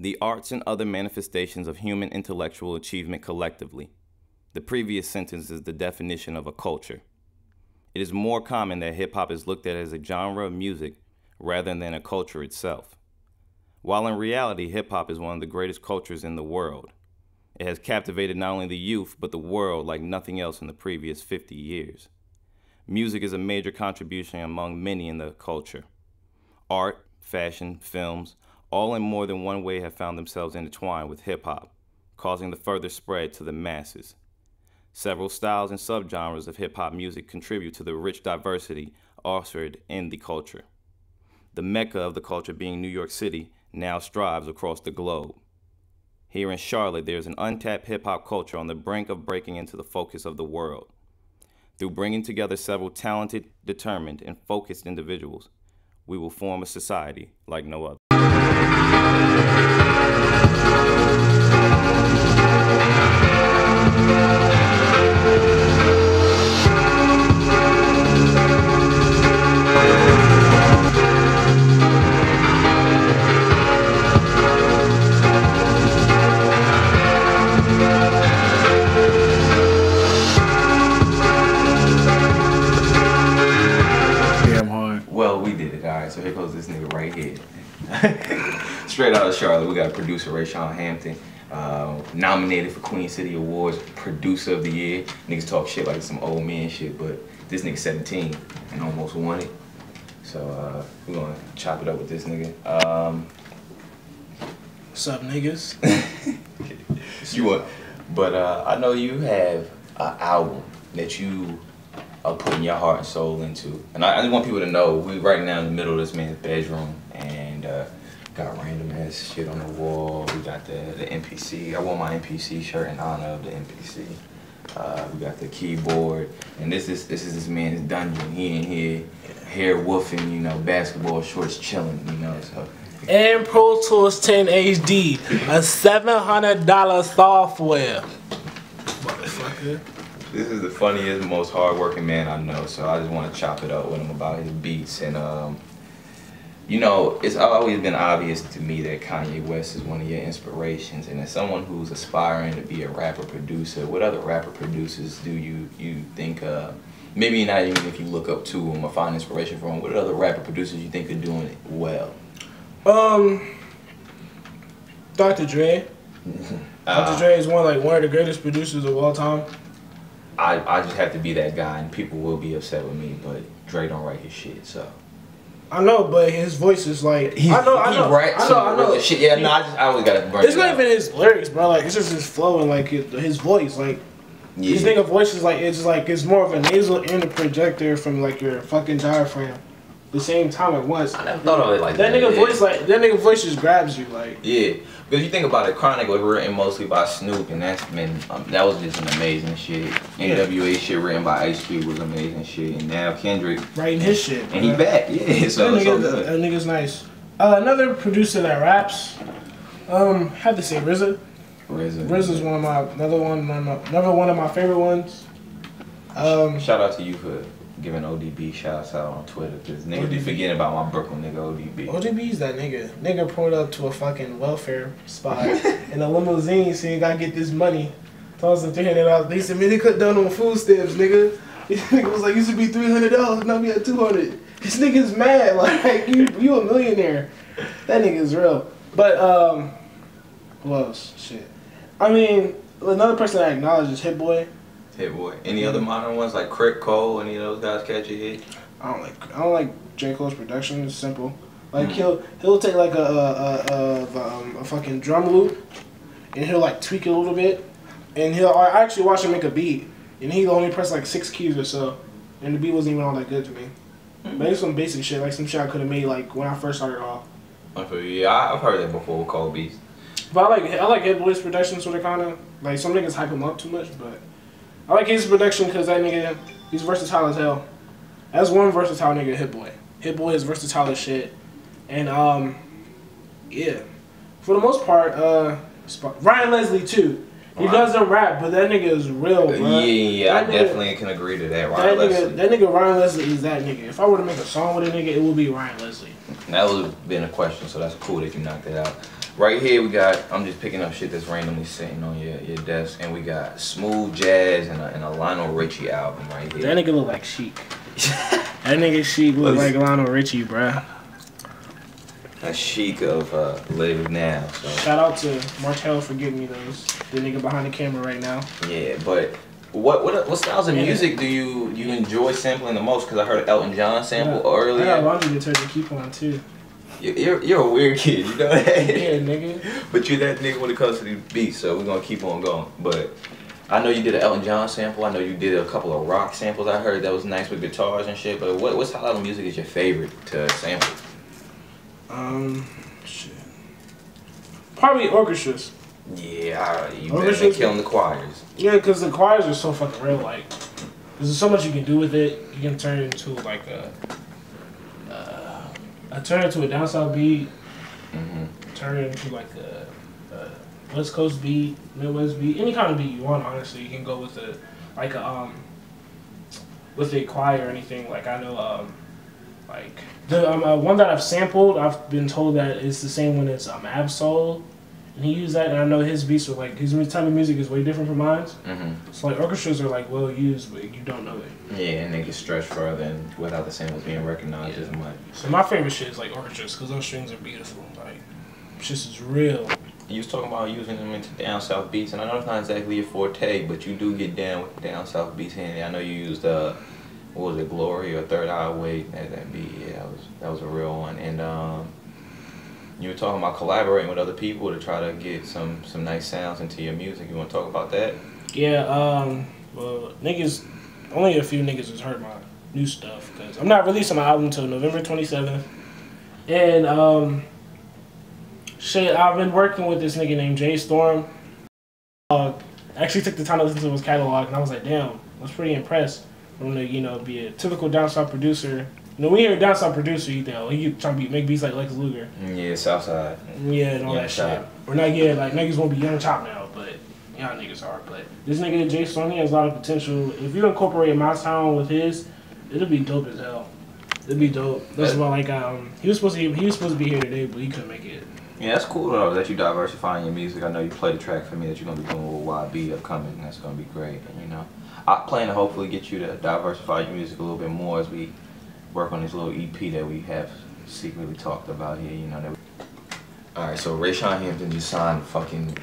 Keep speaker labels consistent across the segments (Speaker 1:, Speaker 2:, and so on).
Speaker 1: The arts and other manifestations of human intellectual achievement collectively. The previous sentence is the definition of a culture. It is more common that hip-hop is looked at as a genre of music rather than a culture itself. While in reality, hip-hop is one of the greatest cultures in the world. It has captivated not only the youth, but the world like nothing else in the previous 50 years. Music is a major contribution among many in the culture. Art, fashion, films, all in more than one way have found themselves intertwined with hip-hop, causing the further spread to the masses. Several styles and subgenres of hip-hop music contribute to the rich diversity offered in the culture. The mecca of the culture being New York City now strives across the globe. Here in Charlotte, there is an untapped hip-hop culture on the brink of breaking into the focus of the world. Through bringing together several talented, determined, and focused individuals, we will form a society like no other. Well, we did it, alright, so here goes this nigga right here. Straight out of Charlotte, we got producer Rayshawn Hampton, nominated for Queen City Awards, producer of the year. Niggas talk shit like some old man shit, but this nigga 17 and almost won it. So we're gonna chop it up with this nigga.
Speaker 2: What's up, niggas?
Speaker 1: You want, but I know you have an album that you are putting your heart and soul into, and I just want people to know we right now in the middle of this man's bedroom, and got random ass shit on the wall. We got the NPC. I wore my NPC shirt in honor of the NPC. We got the keyboard, and this is this man's dungeon. He in here, hair woofing, you know, basketball shorts chilling, you know. So.
Speaker 2: And Pro Tools 10 HD, a $700 software. Motherfucker.
Speaker 1: This is the funniest, most hardworking man I know, so I just want to chop it up with him about his beats. And, you know, it's always been obvious to me that Kanye West is one of your inspirations. And as someone who's aspiring to be a rapper producer, what other rapper producers do you think, maybe not even if you look up to them or find inspiration from them, what other rapper producers you think are doing it well?
Speaker 2: Dr. Dre. Dr. Dre is one of the greatest producers of all time.
Speaker 1: I just have to be that guy, and people will be upset with me, but Dre don't write his shit, so.
Speaker 2: I know, but his voice is like. I know.
Speaker 1: Shit. Yeah, no, I always gotta burn.
Speaker 2: It's not even his lyrics, bro. Like, it's just his flow and like his voice. Like, this nigga voice is like it's more of a nasal and a projector from like your fucking diaphragm. The same time at once.
Speaker 1: I never thought of it like
Speaker 2: that. That nigga voice just grabs you like.
Speaker 1: Yeah, because you think about it, Chronic was written mostly by Snoop, and that's been that was just an amazing shit. NWA shit written by Ice Cube was amazing shit, and now Kendrick
Speaker 2: writing his shit,
Speaker 1: and he back. Yeah, so
Speaker 2: that nigga's nice. Another producer that raps, had to say RZA. RZA's another one of my favorite ones.
Speaker 1: Shout out to you for giving ODB shouts out on Twitter, because niggas be forgetting about my Brooklyn nigga ODB.
Speaker 2: ODB's that nigga. Nigga pulled up to a fucking welfare spot in a limousine saying he gotta get this money. Tossed him $300. They said, man, they cut down on food stamps, nigga. This nigga was like, used to be $300, now we at $200. This nigga's mad, like, you a millionaire. That nigga's real. But, who else? Shit. I mean, another person I acknowledge is Hit Boy.
Speaker 1: Hit Boy. Any other modern ones like Crit Cole? Any of those guys catch your hit?
Speaker 2: I don't like J. Cole's production. It's simple. Like he'll take like a fucking drum loop and he'll like tweak it a little bit, and I actually watched him make a beat, and he only pressed like 6 keys or so, and the beat wasn't even all that good to me. But it's some basic shit, like some shit I could have made like when I first started off.
Speaker 1: Yeah, I've heard that before with Cole Beats.
Speaker 2: But I like Hit Boy's production, sort of kind of like some niggas hype him up too much, but. I like his production because that nigga, he's versatile as hell. That's one versatile nigga, Hit Boy. Hit Boy is versatile as shit. And, yeah. For the most part, Ryan Leslie, too. He doesn't rap, but that nigga is real, bro.
Speaker 1: Yeah, I definitely can agree to that.
Speaker 2: That nigga Ryan Leslie is that nigga. If I were to make a song with a nigga, it would be Ryan Leslie.
Speaker 1: That would have been a question, so that's cool that you knocked it out. Right here we got, I'm just picking up shit that's randomly sitting on your desk, and we got Smooth Jazz and a Lionel Richie album right here.
Speaker 2: That nigga look like Sheik. That nigga Sheik look like Lionel Richie, bruh.
Speaker 1: A Sheik of Live Now. So.
Speaker 2: Shout out to Martell for giving me those. The nigga behind the camera right now.
Speaker 1: Yeah, but what styles of music do you enjoy sampling the most? Because I heard Elton John sample earlier.
Speaker 2: I got laundry detergent coupon too.
Speaker 1: You're a weird kid, you know that?
Speaker 2: Yeah, nigga.
Speaker 1: But you're that nigga when it comes to these beats, so we're gonna keep on going. But I know you did an Elton John sample. I know you did a couple of rock samples. I heard that was nice with guitars and shit. But what style of music is your favorite to sample?
Speaker 2: Shit. Probably orchestras.
Speaker 1: Yeah, you been killing the choirs.
Speaker 2: Yeah, because the choirs are so fucking real. Like, there's so much you can do with it. You can turn it into like turn it into a down south beat. Turn it into like a West Coast beat, Midwest beat, any kind of beat you want. Honestly, you can go with with a choir or anything. Like I know, like the one that I've sampled, I've been told that it's the same one as Ab-Soul, and he used that. And I know his beats are like his type of music is way different from mine. So like orchestras are like well used, but you don't know it.
Speaker 1: Yeah, and they get stretched further and without the samples being recognized as much.
Speaker 2: So my favorite shit is like orchestras because those strings are beautiful. Like shit is real.
Speaker 1: You was talking about using them into down south beats, and I know it's not exactly your forte, but you do get down with down south beats. And I know you used what was it, Glory or Third Eye Awake? That beat, yeah, that was a real one. And you were talking about collaborating with other people to try to get some nice sounds into your music. You want to talk about that?
Speaker 2: Yeah. Well, niggas, only a few niggas has heard my new stuff because I'm not releasing my album until November 27th, and shit, I've been working with this nigga named Jay Storm. Actually took the time to listen to his catalog, and I was like, damn, I was pretty impressed. I'm gonna, be a typical down south producer. When you hear a down south producer, you think, oh, he trying to make beats like Lex Luger.
Speaker 1: Yeah, Southside.
Speaker 2: Yeah, and all that shit. Or not, yeah, like niggas won't be Young Chop now, but y'all niggas are. But this nigga Jay Storm, he has a lot of potential. If you incorporate my sound with his, it'll be dope as hell. It'll be dope. That's why, like, he was supposed to be here today, but he couldn't make it.
Speaker 1: Yeah, that's cool though that you diversifying your music. I know you played a track for me that you're gonna be doing with YB upcoming, and that's gonna be great. And I plan to hopefully get you to diversify your music a little bit more as we work on this little EP that we have secretly talked about here. Alright, so Rayshawn Hampton just signed a fucking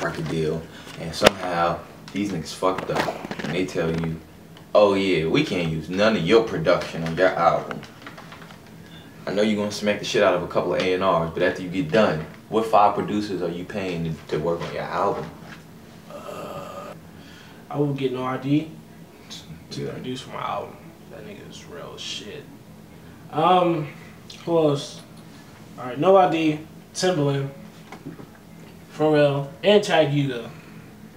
Speaker 1: record deal, and somehow these niggas fucked up, and they tell you, oh yeah, we can't use none of your production on your album. I know you're gonna smack the shit out of a couple of A&Rs, but after you get done, what 5 producers are you paying to work on your album?
Speaker 2: I will get No ID to produce for my album. That nigga is real as shit. Who else? Alright, No ID, Timbaland, Pharrell, and Chad Hugo.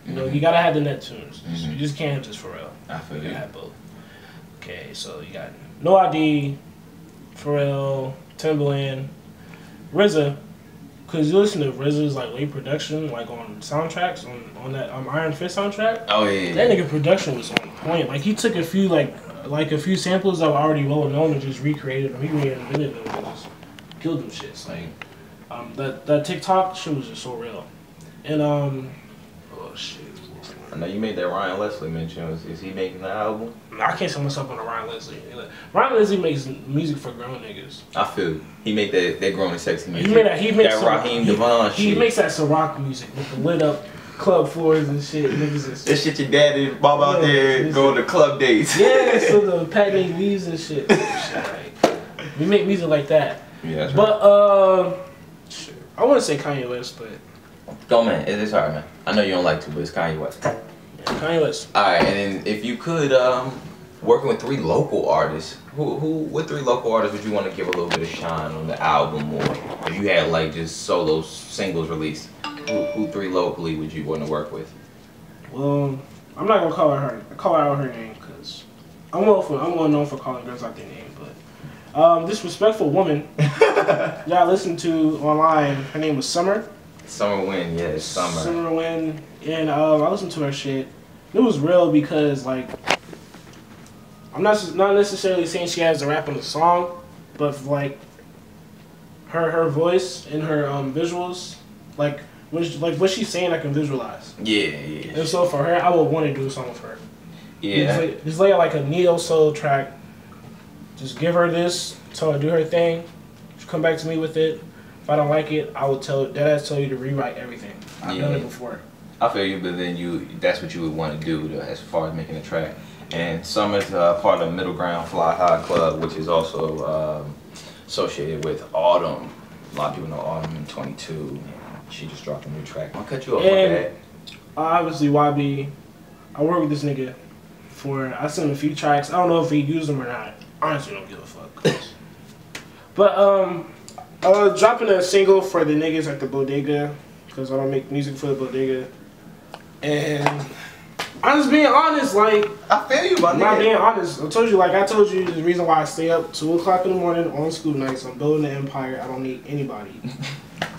Speaker 2: You gotta have the Neptunes. You just can't have just Pharrell.
Speaker 1: I feel
Speaker 2: you.
Speaker 1: You
Speaker 2: gotta have both. Okay, so you got No ID, Pharrell, Timbaland, RZA, because you listen to RZA's like late production, like on soundtracks, on that Iron Fist soundtrack.
Speaker 1: Oh yeah.
Speaker 2: That nigga production was on point. Like he took a few like a few samples that were already well known and just recreated them. He reinvented them and just killed them shits. Like that TikTok shit was just so real. And oh shit.
Speaker 1: I know you made that Ryan Leslie mention. Is he making the album?
Speaker 2: I can't sell myself on a Ryan Leslie. Ryan Leslie makes music for grown niggas.
Speaker 1: I feel you. He make that grown and sexy music.
Speaker 2: He makes
Speaker 1: that Raheem Devon shit.
Speaker 2: He makes that Ciroc music with the lit up club floors and shit. Niggas
Speaker 1: this shit your dad and mom out there going to club dates.
Speaker 2: Yeah, so the Pat leaves and shit. We make music like that.
Speaker 1: Yeah, that's
Speaker 2: but I want to say Kanye West, but
Speaker 1: go man, it's hard, man. I know you don't like to, but it's Kanye West.
Speaker 2: Yeah, Kanye West.
Speaker 1: All right, and then if you could, working with 3 local artists, what 3 local artists would you want to give a little bit of shine on the album, or if you had like just solo singles released, who 3 locally would you want to work with?
Speaker 2: Well, I'm not gonna call out her name because I'm well known for calling girls out their name, but this respectful woman y'all listened to online, her name was Summer.
Speaker 1: Summer Wind, yeah, it's Summer.
Speaker 2: Summer Wind, and I listened to her shit. It was real because like I'm not necessarily saying she has to rap on the song, but like her voice and her visuals like what she's saying, I can visualize.
Speaker 1: Yeah, yeah.
Speaker 2: And so for her, I would want to do a song with her.
Speaker 1: Yeah.
Speaker 2: Just lay like a neo soul track. Just give her this, tell her do her thing. She'll come back to me with it. If I don't like it, I will tell you to rewrite everything. I've done it before.
Speaker 1: I feel you, but then that's what you would want to do as far as making a track. And Summer's part of Middle Ground Fly High Club, which is also associated with Autumn. A lot of people know Autumn in 22. She just dropped a new track. I'll cut you off on that.
Speaker 2: Obviously, YB, I work with this nigga I sent him a few tracks. I don't know if he used them or not. Honestly, don't give a fuck. But dropping a single for the niggas at the bodega, because I don't make music for the bodega. And I'm just being honest, like,
Speaker 1: I feel you,
Speaker 2: I'm not being honest. I told you the reason why I stay up 2 o'clock in the morning on school nights. I'm building an empire. I don't need anybody.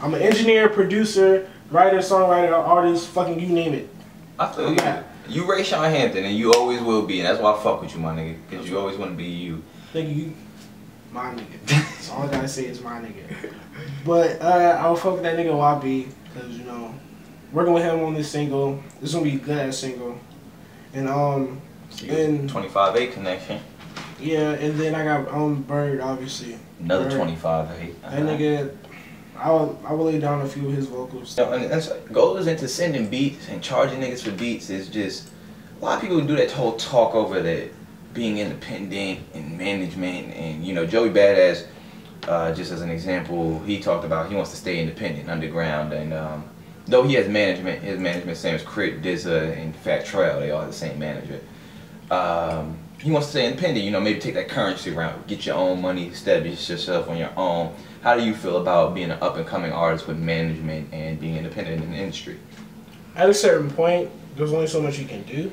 Speaker 2: I'm an engineer, producer, writer, songwriter, artist, fucking you name it.
Speaker 1: I feel you. You Rayshawn Hampton, and you always will be, and that's why I fuck with you, my nigga, because you always want to be you.
Speaker 2: Thank you. My nigga. That's all I gotta say is my nigga. But I will fuck with that nigga YB, because, you know, working with him on this single, it's gonna be a good ass single. And
Speaker 1: 25-8 connection.
Speaker 2: Yeah, and then I got Bird, obviously.
Speaker 1: Another 25-8.
Speaker 2: That nigga, I will lay down a few of his vocals.
Speaker 1: And goes into sending beats and charging niggas for beats is just, a lot of people do that whole talk over that being independent and management, and you know, Joey Badass, just as an example, he talked about he wants to stay independent, underground, and though he has management, his management same as Crit, Dizza, and Fat Trail, they all have the same manager. He wants to stay independent, you know, maybe take that currency route, get your own money, establish yourself on your own. How do you feel about being an up-and-coming artist with management and being independent in the industry?
Speaker 2: At a certain point, there's only so much you can do.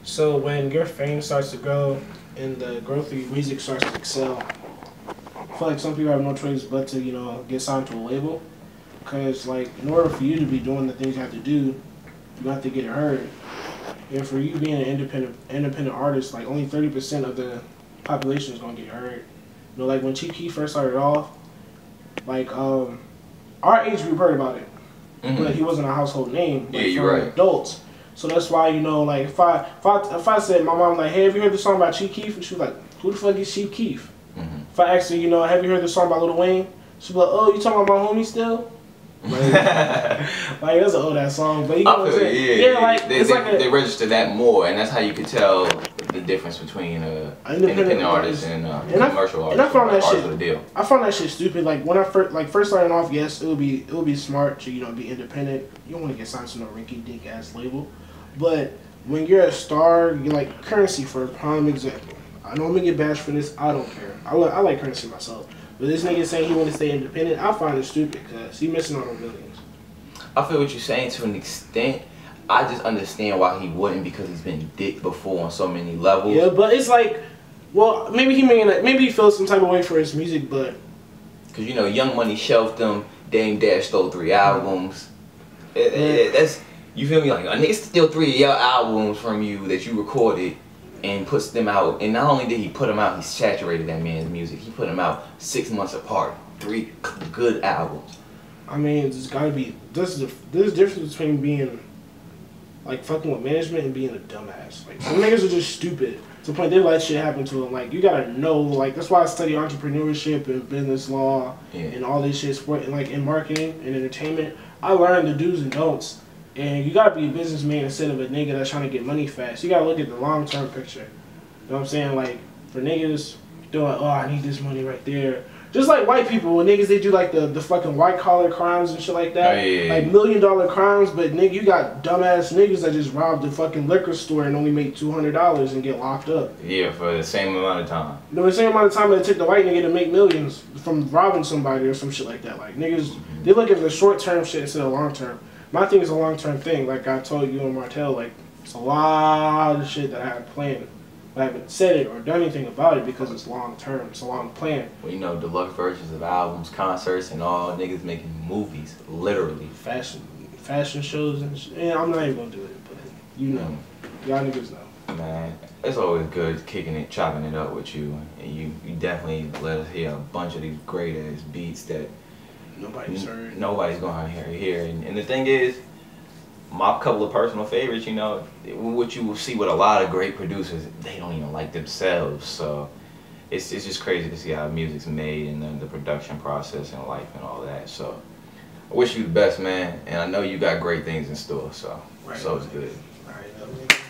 Speaker 2: So when your fame starts to grow and the growth of your music starts to excel, I feel like some people have no choice but to, you know, get signed to a label. Because, like, in order for you to be doing the things you have to do, you have to get it heard. And for you being an independent artist, like, only 30% of the population is going to get heard. You know, like, when Chief Keef first started off, like, our age group heard about it. Mm-hmm. But he wasn't a household name. Like,
Speaker 1: yeah, you're right.
Speaker 2: Adults. So that's why, you know, like, if I said, my mom, like, hey, have you heard the song about Chief Keef? And she was like, who the fuck is Chief Keef? Mm-hmm. If I asked her, you know, have you heard the song about Lil Wayne? She'd be like, oh, you talking about my homie still? Like that's an old ass song, but you know what I'm saying?
Speaker 1: Yeah, like they register that more, and that's how you could tell the difference between independent artists and commercial artists.
Speaker 2: And I found that shit.
Speaker 1: Of the deal.
Speaker 2: I found that shit stupid. Like when I first starting off, yes, it would be smart to, you know, be independent. You don't want to get signed to no rinky dink ass label, but when you're a star, you're like Currency for a prime example. I know I'm gonna get bashed for this. I don't care. I like Currency myself. But this nigga saying he want to stay independent, I find it stupid because he missing on the millions.
Speaker 1: I feel what you're saying to an extent. I just understand why he wouldn't, because he's been dick before on so many levels.
Speaker 2: Yeah, but it's like, well, maybe he feels some type of way for his music, but
Speaker 1: because, you know, Young Money shelved him, Dame Dash stole 3 albums. That's, you feel me? Like, a nigga steal 3 of your albums from you that you recorded and puts them out, and not only did he put them out, he saturated that man's music. He put them out 6 months apart, 3 good albums.
Speaker 2: I mean, there's gotta be, there's a difference between being, like, fucking with management and being a dumbass. Like, some niggas are just stupid to the point they let shit happen to them. Like, you gotta know, like, that's why I study entrepreneurship and business law and all this shit, sport, and, like, in marketing and entertainment. I learned the do's and don'ts. And you gotta be a businessman instead of a nigga that's trying to get money fast. You gotta look at the long-term picture. You know what I'm saying? Like, for niggas, they're like, oh, I need this money right there. Just like white people, when niggas, they do like the fucking white-collar crimes and shit like that. Like $1 million crimes, but nigga, you got dumbass niggas that just robbed the fucking liquor store and only make $200 and get locked up.
Speaker 1: Yeah, for the same amount of time.
Speaker 2: You know, the same amount of time that it took the white nigga to make millions from robbing somebody or some shit like that. Like, niggas, they look at the short-term shit instead of long-term. My thing is a long-term thing. Like I told you and Martell, like, it's a lot of shit that I have planned. But I haven't said it or done anything about it because it's long-term. It's a long plan.
Speaker 1: Well, you know, deluxe versions of albums, concerts, and all, niggas making movies, literally.
Speaker 2: Fashion shows and shit. Yeah, I'm not even going to do it, but you know. Y'all niggas know.
Speaker 1: Man, it's always good kicking it, chopping it up with you. And you definitely let us hear a bunch of these great-ass beats that
Speaker 2: Nobody's heard.
Speaker 1: Nobody's going to hear it. And the thing is, my couple of personal favorites, you know, what you will see with a lot of great producers, they don't even like themselves. So it's just crazy to see how music's made and the production process and life and all that. So I wish you the best, man. And I know you got great things in store. So
Speaker 2: Right,
Speaker 1: so it's good.
Speaker 2: All right,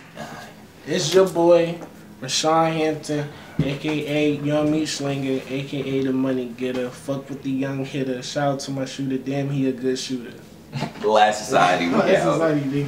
Speaker 2: it's your boy, Rashawn Hampton, a.k.a. Young Meat Slinger, a.k.a. The Money Getter. Fuck with the young hitter. Shout out to my shooter. Damn, he a good shooter.
Speaker 1: Last Society.
Speaker 2: Last Society, nigga.